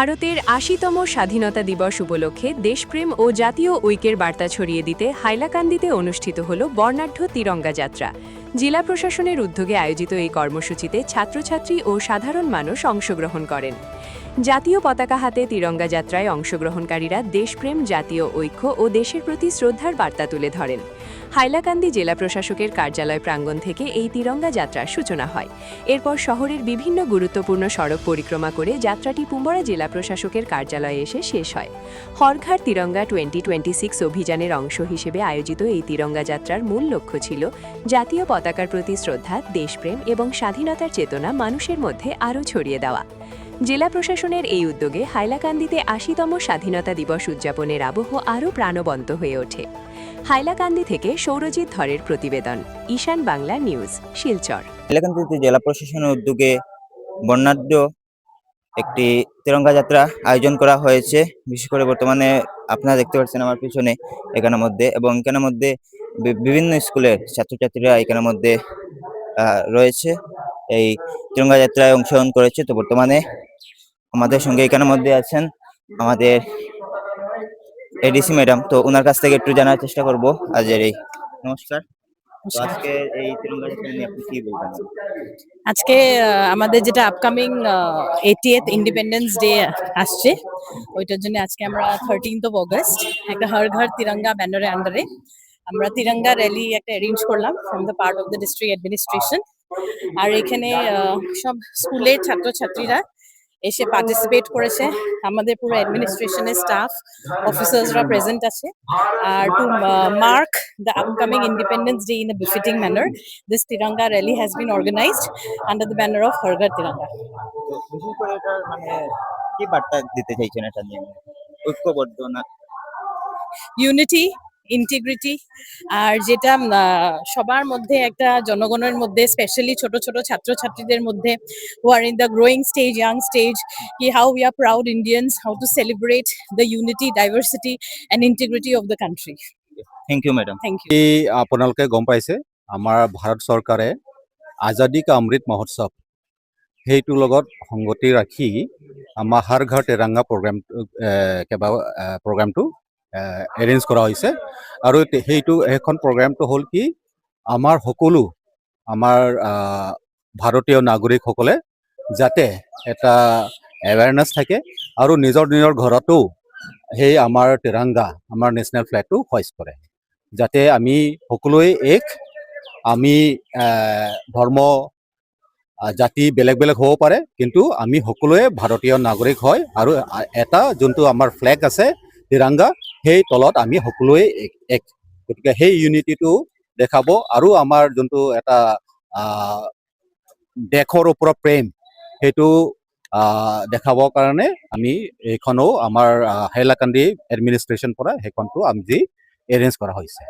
ভারতের ৮০তম স্বাধীনতা দিবস উপলক্ষে দেশপ্রেম ও জাতীয় ঐক্যের বার্তা ছড়িয়ে দিতে হাইলাকান্দিতে অনুষ্ঠিত হল বর্ণাঢ্য তিরঙ্গা যাত্রা। জেলা প্রশাসনের উদ্যোগে আয়োজিত এই কর্মসূচিতে ছাত্রছাত্রী ও সাধারণ মানুষ অংশগ্রহণ করেন। জাতীয় পতাকা হাতে তিরঙ্গা যাত্রায় অংশগ্রহণকারীরা দেশপ্রেম, জাতীয় ঐক্য ও দেশের প্রতি শ্রদ্ধার বার্তা তুলে ধরেন। হাইলাকান্দি জেলা প্রশাসকের কার্যালয় প্রাঙ্গণ থেকে এই তিরঙ্গা যাত্রার সূচনা হয়। এরপর শহরের বিভিন্ন গুরুত্বপূর্ণ সড়ক পরিক্রমা করে যাত্রাটি পুম্বরা জেলা প্রশাসকের কার্যালয়ে এসে শেষ হয়। হর ঘর তিরঙ্গা 2026 অভিযানের অংশ হিসেবে আয়োজিত এই তিরঙ্গা যাত্রার মূল লক্ষ্য ছিল জাতীয় পতাকার প্রতি শ্রদ্ধা, দেশপ্রেম এবং স্বাধীনতার চেতনা মানুষের মধ্যে আরও ছড়িয়ে দেওয়া। জেলা প্রশাসনের এই উদ্যোগে হাইলাকান্দিতে ৮০তম স্বাধীনতা দিবস উদযাপনের আবহ আরও প্রাণবন্ত হয়ে ওঠে। হাইলাকান্দি থেকে সৌরজিৎ ধরের প্রতিবেদন, ঈশান বাংলা নিউজ, শিলচর। হাইলাকান্দিতে জেলা প্রশাসনের উদ্যোগে বর্ণাঢ্য একটি তিরঙ্গা যাত্রা আয়োজন করা হয়েছে। বিশেষ করে বর্তমানে আপনারা দেখতে পাচ্ছেন আমার পিছনে এখানের মধ্যে, এবং এখানের মধ্যে বিভিন্ন স্কুলের ছাত্রছাত্রীরা এখানের মধ্যে রয়েছে, এই তিরঙ্গা যাত্রায় অংশগ্রহণ করেছে। তো বর্তমানে আমাদের সঙ্গে এখানের মধ্যে আছেন আমাদের এডিসি ম্যাডাম, তো ওনার কাছ থেকে একটু জানার চেষ্টা করব আজকের এই। নমস্কার। তো আজকে এই তিরঙ্গা যাত্রা নিয়ে আপনি কি বলবেন? আজকে আমাদের যেটা আপকামিং 80th ইন্ডিপেন্ডেন্স ডে আসছে, ওইটার জন্য আজকে আমরা 13th of August একটা হর ঘর তিরঙ্গা ব্যানারের আন্ডারে আমরা তিরঙ্গা র্যালি একটা অ্যারেঞ্জ করলাম from the part of the district administration. আর এখানে সব স্কুলের ছাত্রছাত্রীরা এসে পার্টিসিপেট করেছে। আমাদের পুরো অ্যাডমিনিস্ট্রেশনের স্টাফ অফিসার্সরা প্রেজেন্ট আছে। আর to mark the upcoming Independence Day in a befitting manner, this Tiranga rally has been organized under the banner of Har Ghar Tiranga. তো বিশেষ করে এটা মানে কি বার্তা দিতে চাইছেন এটা নিয়ে? ঐক্যবদ্ধ না? Unity, integrity, আর যেটা সবার মধ্যে একটা জনগণের মধ্যে স্পেশালি ছোট ছোট ছাত্রছাত্রীদের মধ্যে who are in the growing stage, young stage, কি how we are proud Indians, how to celebrate the unity, diversity and integrity of the country. Thank you madam. Thank you. আপোনালোকে গম পাইছে আমাৰ ভাৰত চৰকাৰে আজাদী কা অমৃত মহোৎসৱ সেইটোৰ লগত সংগতি ৰাখি আমাৰ হৰ ঘৰ তিৰংগা প্ৰগ্ৰামটো এৰেঞ্জ কৰা হৈছে। আৰু সেইখন প্ৰগ্ৰামটো হ'ল কি, আমাৰ সকলো আমাৰ ভাৰতীয় নাগৰিকসকলে যাতে এটা এৱাৰনেছ থাকে আৰু নিজৰ নিজৰ ঘৰতো সেই আমাৰ তিৰংগা, আমাৰ নেশ্যনেল ফ্লেগটো হোইষ্ট কৰে, যাতে আমি সকলোৱে আমি ধৰ্ম জাতি বেলেগ বেলেগ হ'ব পাৰে, কিন্তু আমি সকলোৱে ভাৰতীয় নাগৰিক হয়। আৰু এটা যোনটো আমাৰ ফ্লেগ আছে তিৰংগা, সেই তলত আমি সকলোৱে এক। গতিকে সেই ইউনিটিটো দেখাব আৰু আমাৰ যোনটো এটা দেশৰ ওপৰত প্ৰেম, সেইটো দেখাবৰ কাৰণে আমি এইখনো আমাৰ হাইলাকান্দি এডমিনিষ্ট্ৰেশ্যন পৰা সেইখনটো আমি এৰেঞ্জ কৰা হৈছে।